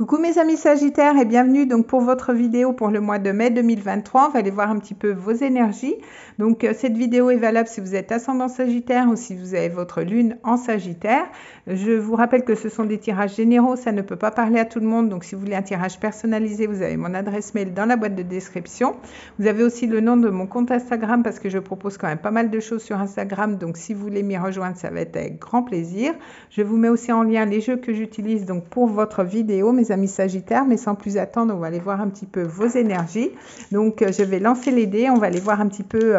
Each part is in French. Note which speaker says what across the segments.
Speaker 1: Coucou mes amis Sagittaires et bienvenue donc pour votre vidéo pour le mois de mai 2023. On va aller voir un petit peu vos énergies. Donc cette vidéo est valable si vous êtes ascendant Sagittaire ou si vous avez votre lune en Sagittaire. Je vous rappelle que ce sont des tirages généraux, ça ne peut pas parler à tout le monde. Donc si vous voulez un tirage personnalisé, vous avez mon adresse mail dans la boîte de description. Vous avez aussi le nom de mon compte Instagram parce que je propose quand même pas mal de choses sur Instagram. Donc si vous voulez m'y rejoindre, ça va être avec grand plaisir. Je vous mets aussi en lien les jeux que j'utilise donc pour votre vidéo, mes amis Sagittaires, mais sans plus attendre, on va aller voir un petit peu vos énergies. Donc je vais lancer les dés, on va aller voir un petit peu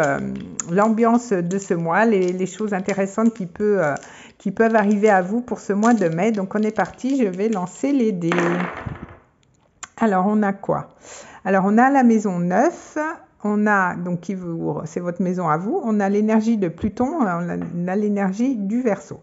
Speaker 1: l'ambiance de ce mois, les choses intéressantes qui peuvent arriver à vous pour ce mois de mai. Donc on est parti, je vais lancer les dés. Alors on a quoi? Alors on a la maison 9. On a, donc c'est votre maison à vous, on a l'énergie de Pluton, on a l'énergie du Verseau.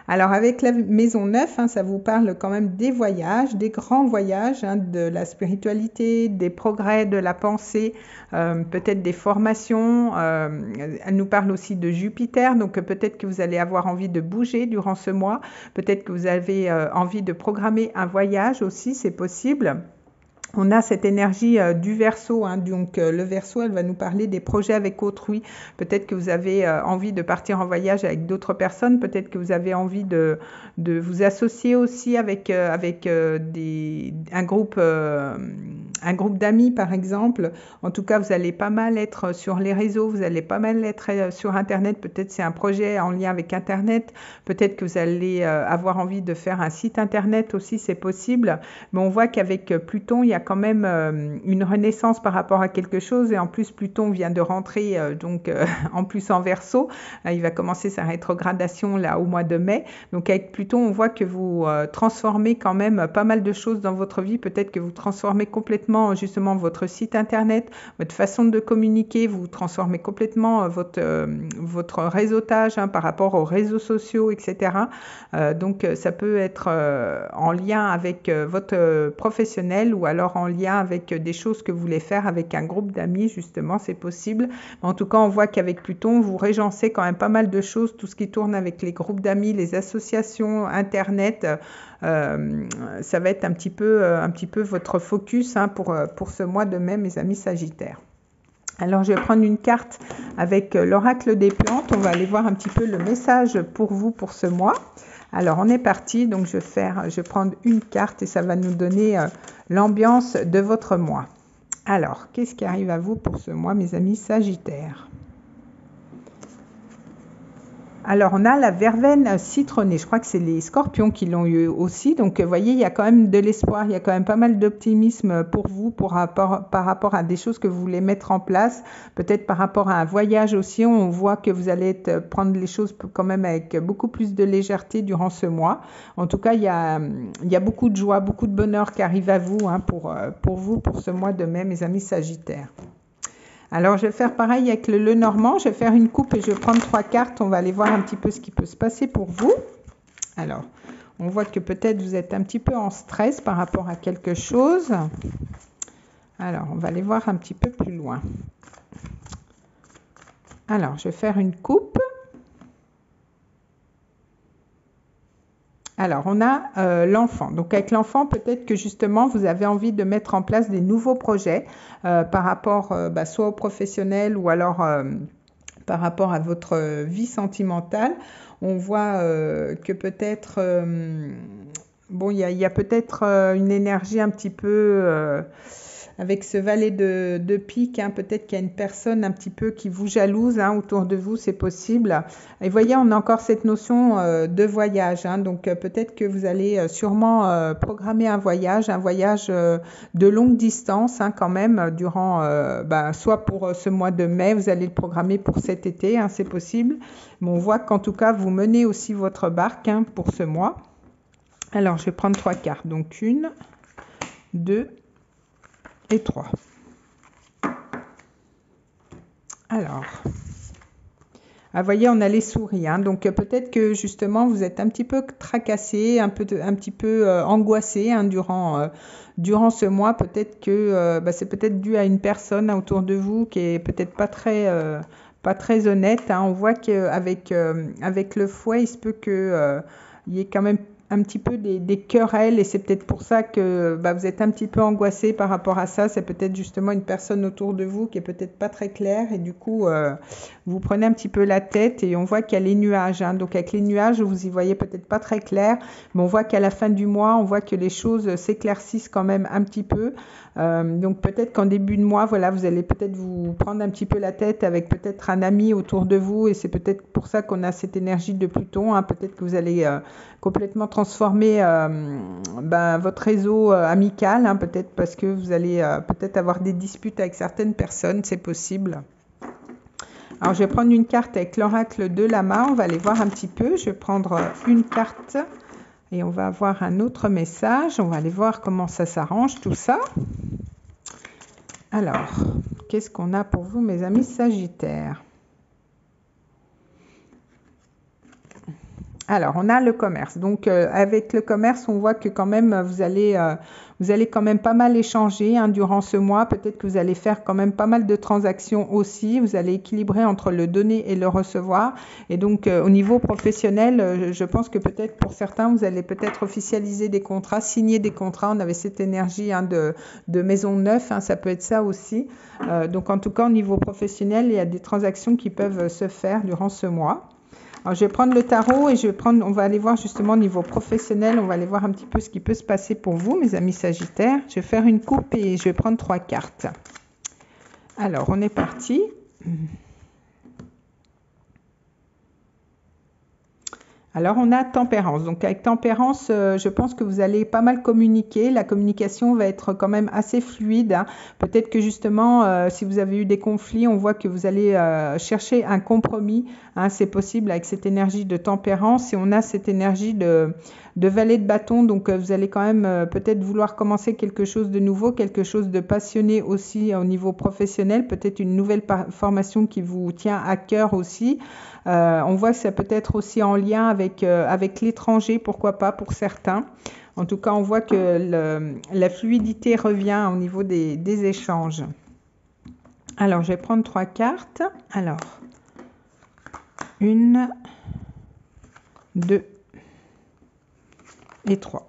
Speaker 1: Alors avec la maison 9, ça vous parle quand même des voyages, des grands voyages, de la spiritualité, des progrès, de la pensée, peut-être des formations. Elle nous parle aussi de Jupiter, donc peut-être que vous allez avoir envie de bouger durant ce mois, peut-être que vous avez envie de programmer un voyage aussi, c'est possible. On a cette énergie du Verseau, donc le Verseau, elle va nous parler des projets avec autrui. Peut-être que vous avez envie de partir en voyage avec d'autres personnes, peut-être que vous avez envie de vous associer aussi avec un groupe d'amis par exemple. En tout cas, vous allez pas mal être sur les réseaux, vous allez pas mal être sur Internet. Peut-être c'est un projet en lien avec Internet. Peut-être que vous allez avoir envie de faire un site Internet aussi, c'est possible. Mais on voit qu'avec Pluton, il y a quand même une renaissance par rapport à quelque chose, et en plus Pluton vient de rentrer en plus en Verseau. Il va commencer sa rétrogradation là au mois de mai. Donc avec Pluton, on voit que vous transformez quand même pas mal de choses dans votre vie. Peut-être que vous transformez complètement justement votre site internet, votre façon de communiquer, vous transformez complètement votre réseautage par rapport aux réseaux sociaux, etc. Donc ça peut être en lien avec votre professionnel ou alors en lien avec des choses que vous voulez faire avec un groupe d'amis, justement, c'est possible. En tout cas, on voit qu'avec Pluton, vous régencez quand même pas mal de choses, tout ce qui tourne avec les groupes d'amis, les associations, Internet. Ça va être un petit peu votre focus pour ce mois de mai, mes amis Sagittaires. Alors, je vais prendre une carte avec l'oracle des plantes. On va aller voir un petit peu le message pour vous pour ce mois. Alors, on est parti. Donc, je vais prendre une carte et ça va nous donner l'ambiance de votre mois. Alors, qu'est-ce qui arrive à vous pour ce mois, mes amis Sagittaires? Alors, on a la verveine citronnée. Je crois que c'est les scorpions qui l'ont eu aussi. Donc, vous voyez, il y a quand même de l'espoir. Il y a quand même pas mal d'optimisme pour vous par rapport à des choses que vous voulez mettre en place. Peut-être par rapport à un voyage aussi. On voit que vous allez prendre les choses quand même avec beaucoup plus de légèreté durant ce mois. En tout cas, il y a beaucoup de joie, beaucoup de bonheur qui arrive à vous pour vous, pour ce mois de mai, mes amis Sagittaires. Alors, je vais faire pareil avec le Lenormand. Je vais faire une coupe et je vais prendre 3 cartes. On va aller voir un petit peu ce qui peut se passer pour vous. Alors, on voit que peut-être vous êtes un petit peu en stress par rapport à quelque chose. Alors, on va aller voir un petit peu plus loin. Alors, je vais faire une coupe. Alors, on a l'enfant. Donc, avec l'enfant, peut-être que justement, vous avez envie de mettre en place des nouveaux projets par rapport soit au professionnel ou alors par rapport à votre vie sentimentale. On voit que peut-être, il y a peut-être une énergie un petit peu... avec ce valet de pique, peut-être qu'il y a une personne un petit peu qui vous jalouse autour de vous, c'est possible. Et vous voyez, on a encore cette notion de voyage. Donc peut-être que vous allez sûrement programmer un voyage de longue distance quand même, durant, soit pour ce mois de mai, vous allez le programmer pour cet été, c'est possible. Mais on voit qu'en tout cas, vous menez aussi votre barque pour ce mois. Alors, je vais prendre 3 cartes. Donc 1, 2 et 3. Alors, vous voyez, on a les souris. Donc, peut-être que justement, vous êtes un petit peu tracassé, un petit peu angoissé durant ce mois. Peut-être que c'est peut-être dû à une personne autour de vous qui est peut-être pas très honnête. On voit qu'avec le fouet, il se peut qu'il y ait quand même un petit peu des querelles et c'est peut-être pour ça que vous êtes un petit peu angoissé par rapport à ça. C'est peut-être justement une personne autour de vous qui est peut-être pas très claire et du coup vous prenez un petit peu la tête et on voit qu'il y a les nuages. Hein. Donc avec les nuages, vous y voyez peut-être pas très clair, mais on voit qu'à la fin du mois, on voit que les choses s'éclaircissent quand même un petit peu. Donc peut-être qu'en début de mois, voilà, vous allez peut-être vous prendre un petit peu la tête avec peut-être un ami autour de vous et c'est peut-être pour ça qu'on a cette énergie de Pluton. Hein. Peut-être que vous allez complètement transformer votre réseau amical, hein, peut-être parce que vous allez peut-être avoir des disputes avec certaines personnes, c'est possible. Alors je vais prendre une carte avec l'oracle de Lama, on va aller voir un petit peu. Je vais prendre une carte et on va avoir un autre message. On va aller voir comment ça s'arrange tout ça. Alors, qu'est-ce qu'on a pour vous mes amis Sagittaires? Alors, on a le commerce. Donc, avec le commerce, on voit que quand même, vous allez quand même pas mal échanger hein, durant ce mois. Peut-être que vous allez faire quand même pas mal de transactions aussi. Vous allez équilibrer entre le donner et le recevoir. Et donc, au niveau professionnel, je pense que peut-être pour certains, vous allez peut-être officialiser des contrats, signer des contrats. On avait cette énergie hein, de maison neuve. Hein, ça peut être ça aussi. Donc, en tout cas, au niveau professionnel, il y a des transactions qui peuvent se faire durant ce mois. Alors, je vais prendre le tarot et on va aller voir justement au niveau professionnel, on va aller voir un petit peu ce qui peut se passer pour vous, mes amis Sagittaires. Je vais faire une coupe et je vais prendre 3 cartes. Alors, on est parti. Alors, on a tempérance. Donc, avec tempérance, je pense que vous allez pas mal communiquer. La communication va être quand même assez fluide. Hein. Peut-être que justement, si vous avez eu des conflits, on voit que vous allez chercher un compromis. Hein. C'est possible avec cette énergie de tempérance. Et on a cette énergie de valet de bâton. Donc, vous allez quand même peut-être vouloir commencer quelque chose de nouveau, quelque chose de passionné aussi au niveau professionnel. Peut-être une nouvelle formation qui vous tient à cœur aussi. On voit que ça peut être aussi en lien avec l'étranger, pourquoi pas pour certains. En tout cas, on voit que la fluidité revient au niveau des échanges. Alors, je vais prendre 3 cartes. Alors, 1, 2 et 3.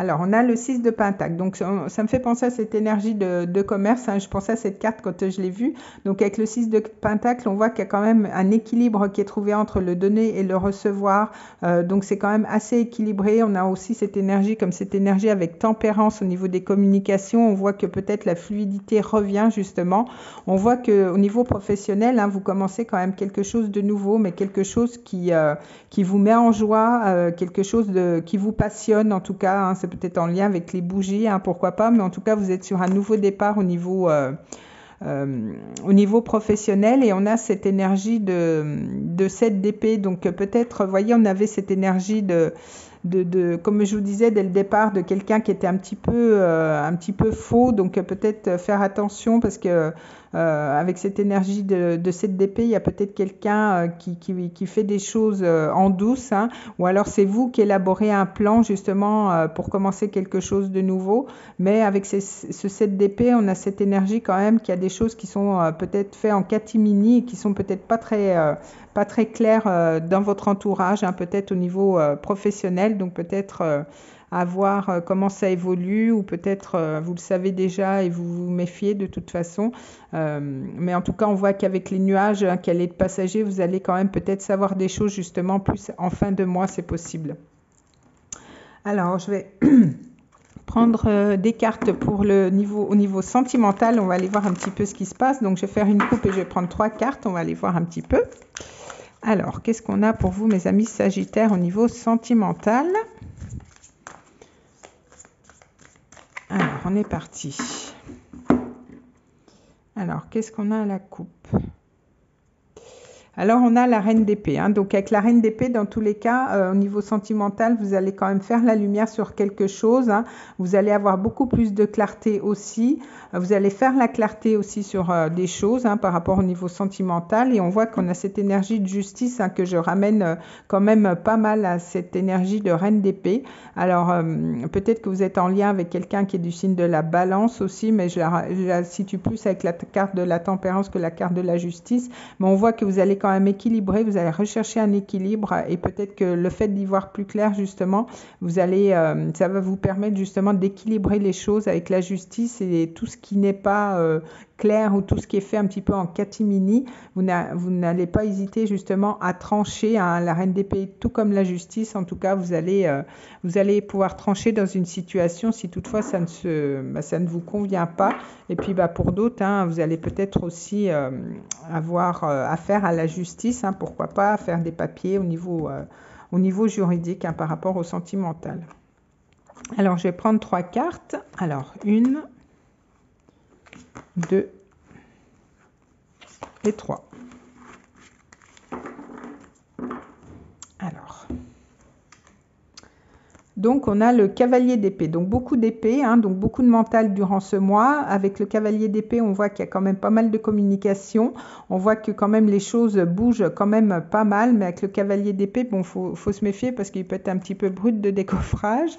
Speaker 1: Alors, on a le 6 de Pentacle. Donc, ça me fait penser à cette énergie de commerce. Hein. Je pensais à cette carte quand je l'ai vue. Donc, avec le 6 de Pentacle, on voit qu'il y a quand même un équilibre qui est trouvé entre le donner et le recevoir. Donc, c'est quand même assez équilibré. On a aussi cette énergie, comme cette énergie avec tempérance au niveau des communications. On voit que peut-être la fluidité revient justement. On voit qu'au niveau professionnel, hein, vous commencez quand même quelque chose de nouveau, mais quelque chose qui vous met en joie, quelque chose qui vous passionne en tout cas. Hein, c'est peut-être en lien avec les bougies, hein, pourquoi pas, mais en tout cas vous êtes sur un nouveau départ au niveau professionnel et on a cette énergie de 7 d'épée. Donc peut-être, vous voyez, on avait cette énergie comme je vous disais dès le départ, de quelqu'un qui était un petit peu faux. Donc peut-être faire attention parce que avec cette énergie de 7 d'épée, il y a peut-être quelqu'un qui fait des choses en douce, hein, ou alors c'est vous qui élaborez un plan justement pour commencer quelque chose de nouveau. Mais avec ce 7 d'épée, on a cette énergie quand même qu'il y a des choses qui sont peut-être faites en catimini et qui sont peut-être pas très claires dans votre entourage, hein, peut-être au niveau professionnel. Donc peut-être à voir comment ça évolue ou peut-être vous le savez déjà et vous vous méfiez de toute façon. Mais en tout cas, on voit qu'avec les nuages, hein, qu'elle est de passager, vous allez quand même peut-être savoir des choses justement plus en fin de mois, c'est possible. Alors, je vais prendre des cartes pour au niveau sentimental. On va aller voir un petit peu ce qui se passe. Donc, je vais faire une coupe et je vais prendre 3 cartes. On va aller voir un petit peu. Alors, qu'est-ce qu'on a pour vous, mes amis Sagittaires, au niveau sentimental? Alors, on est parti. Alors, qu'est-ce qu'on a à la coupe? Alors, on a la reine d'épée. Hein. Donc, avec la reine d'épée, dans tous les cas, au niveau sentimental, vous allez quand même faire la lumière sur quelque chose. Hein. Vous allez avoir beaucoup plus de clarté aussi. Vous allez faire la clarté aussi sur des choses hein, par rapport au niveau sentimental. Et on voit qu'on a cette énergie de justice hein, que je ramène quand même pas mal à cette énergie de reine d'épée. Alors, peut-être que vous êtes en lien avec quelqu'un qui est du signe de la balance aussi, mais je la situe plus avec la carte de la tempérance que la carte de la justice. Mais on voit que vous allez quand même équilibrer, vous allez rechercher un équilibre et peut-être que le fait d'y voir plus clair justement, ça va vous permettre justement d'équilibrer les choses avec la justice et tout ce qui n'est pas clair ou tout ce qui est fait un petit peu en catimini, vous n'allez pas hésiter justement à trancher hein, la reine d'épée, tout comme la justice. En tout cas, vous allez pouvoir trancher dans une situation si toutefois ça ne vous convient pas. Et puis pour d'autres, hein, vous allez peut-être aussi avoir affaire à la justice, hein, pourquoi pas faire des papiers au niveau juridique hein, par rapport au sentimental. Alors, je vais prendre 3 cartes. Alors, 1, 2 et 3. Alors, donc on a le cavalier d'épée, donc beaucoup d'épée, hein, donc beaucoup de mental durant ce mois. Avec le cavalier d'épée, on voit qu'il y a quand même pas mal de communication. On voit que quand même les choses bougent quand même pas mal, mais avec le cavalier d'épée, bon, faut se méfier parce qu'il peut être un petit peu brut de décoffrage.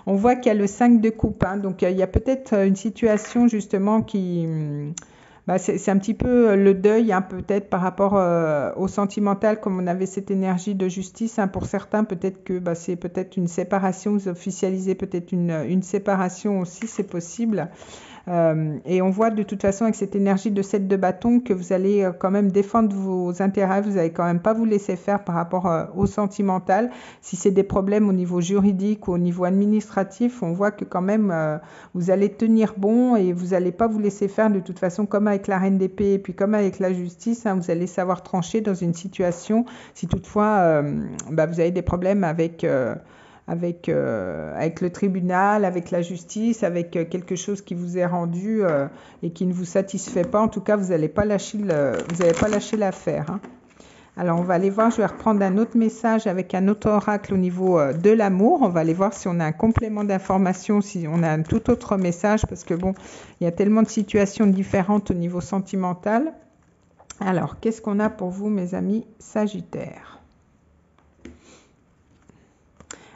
Speaker 1: On voit qu'il y a le 5 de coupe, hein, donc il y a peut-être une situation justement qui... c'est un petit peu le deuil, hein, peut-être par rapport au sentimental, comme on avait cette énergie de justice. Hein, pour certains, peut-être que c'est peut-être une séparation, vous officialisez peut-être une séparation aussi, c'est possible. Et on voit de toute façon avec cette énergie de 7 de bâton que vous allez quand même défendre vos intérêts, vous n'allez quand même pas vous laisser faire par rapport au sentimental. Si c'est des problèmes au niveau juridique ou au niveau administratif, on voit que quand même vous allez tenir bon et vous n'allez pas vous laisser faire de toute façon, comme avec la reine d'épée et puis comme avec la justice, hein, vous allez savoir trancher dans une situation si toutefois vous avez des problèmes avec le tribunal, avec la justice, avec quelque chose qui vous est rendu et qui ne vous satisfait pas. En tout cas, vous n'allez pas lâcher l'affaire. Hein. Alors, on va aller voir, je vais reprendre un autre message avec un autre oracle au niveau de l'amour. On va aller voir si on a un complément d'information, si on a un tout autre message, parce que bon, il y a tellement de situations différentes au niveau sentimental. Alors, qu'est-ce qu'on a pour vous, mes amis Sagittaires ?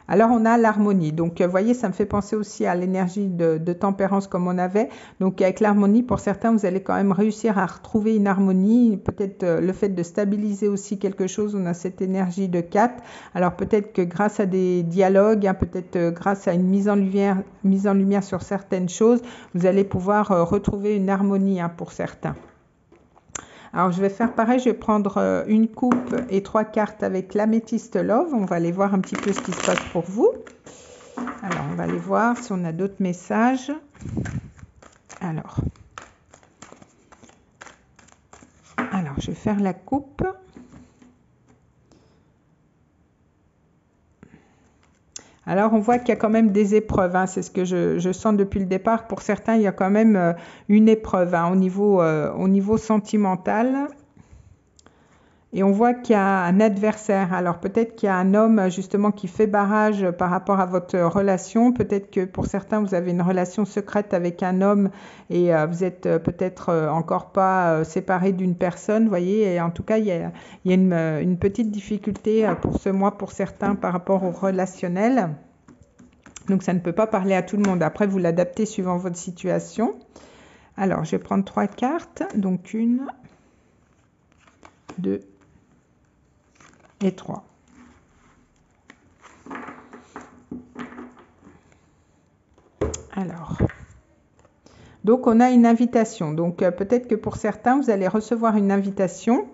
Speaker 1: Alors, on a l'harmonie. Donc, vous voyez, ça me fait penser aussi à l'énergie de tempérance comme on avait. Donc, avec l'harmonie, pour certains, vous allez quand même réussir à retrouver une harmonie. Peut-être le fait de stabiliser aussi quelque chose. On a cette énergie de 4. Alors, peut-être que grâce à des dialogues, hein, peut-être grâce à une mise en lumière sur certaines choses, vous allez pouvoir retrouver une harmonie hein, pour certains. Alors, je vais faire pareil, je vais prendre une coupe et 3 cartes avec l'améthyste love. On va aller voir un petit peu ce qui se passe pour vous. Alors, on va aller voir si on a d'autres messages. Alors, je vais faire la coupe. Alors, on voit qu'il y a quand même des épreuves, hein, c'est ce que je sens depuis le départ. Pour certains, il y a quand même une épreuve hein, au niveau sentimental. Et on voit qu'il y a un adversaire. Alors, peut-être qu'il y a un homme justement qui fait barrage par rapport à votre relation. Peut-être que pour certains, vous avez une relation secrète avec un homme et vous êtes peut-être encore pas séparés d'une personne, vous voyez. Et en tout cas, il y a une petite difficulté pour ce mois pour certains par rapport au relationnel. Donc, ça ne peut pas parler à tout le monde. Après, vous l'adaptez suivant votre situation. Alors, je vais prendre 3 cartes. Donc, 1, 2 et 3. Alors, donc on a une invitation. Donc peut-être que pour certains, vous allez recevoir une invitation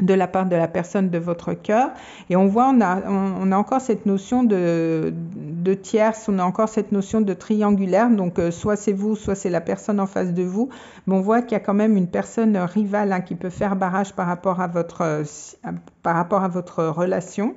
Speaker 1: de la part de la personne de votre cœur. Et on voit, on a encore cette notion de tierce, on a encore cette notion de triangulaire. Donc, soit c'est vous, soit c'est la personne en face de vous. Mais on voit qu'il y a quand même une personne rivale hein, qui peut faire barrage par rapport à votre relation.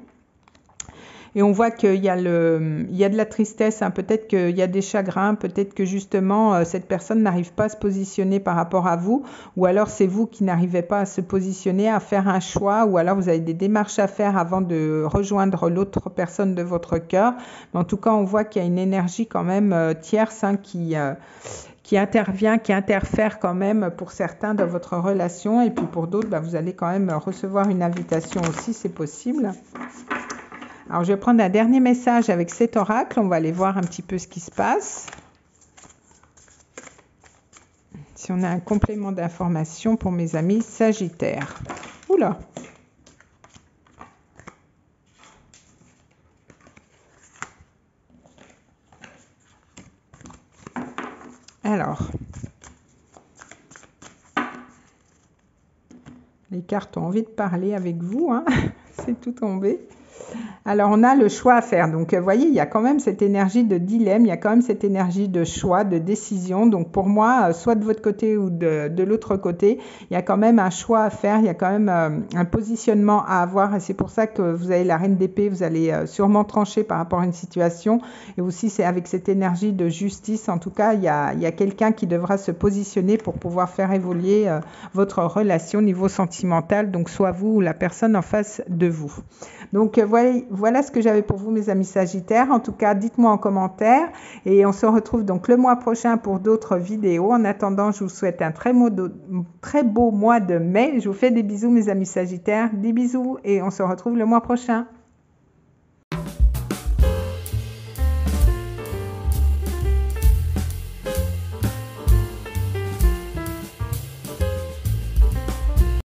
Speaker 1: Et on voit qu'il y a il y a de la tristesse, hein. Peut-être qu'il y a des chagrins, peut-être que justement cette personne n'arrive pas à se positionner par rapport à vous, ou alors c'est vous qui n'arrivez pas à se positionner, à faire un choix, ou alors vous avez des démarches à faire avant de rejoindre l'autre personne de votre cœur. Mais en tout cas, on voit qu'il y a une énergie quand même tierce, hein, qui intervient, qui interfère quand même pour certains dans votre relation, et puis pour d'autres, vous allez quand même recevoir une invitation aussi, c'est possible. Alors, je vais prendre un dernier message avec cet oracle. On va aller voir un petit peu ce qui se passe. Si on a un complément d'information pour mes amis Sagittaires. Oula! Alors, les cartes ont envie de parler avec vous, hein. C'est tout tombé. Alors, on a le choix à faire. Donc, vous voyez, il y a quand même cette énergie de dilemme, il y a quand même cette énergie de choix, de décision. Donc, pour moi, soit de votre côté ou de l'autre côté, il y a quand même un choix à faire, il y a quand même un positionnement à avoir. Et c'est pour ça que vous avez la reine d'épée, vous allez sûrement trancher par rapport à une situation. Et aussi, c'est avec cette énergie de justice. En tout cas, il y a quelqu'un qui devra se positionner pour pouvoir faire évoluer votre relation au niveau sentimental. Donc, soit vous ou la personne en face de vous. Donc, voilà ce que j'avais pour vous, mes amis Sagittaires. En tout cas, dites-moi en commentaire et on se retrouve donc le mois prochain pour d'autres vidéos. En attendant, je vous souhaite un très beau mois de mai. Je vous fais des bisous, mes amis Sagittaires. Des bisous et on se retrouve le mois prochain.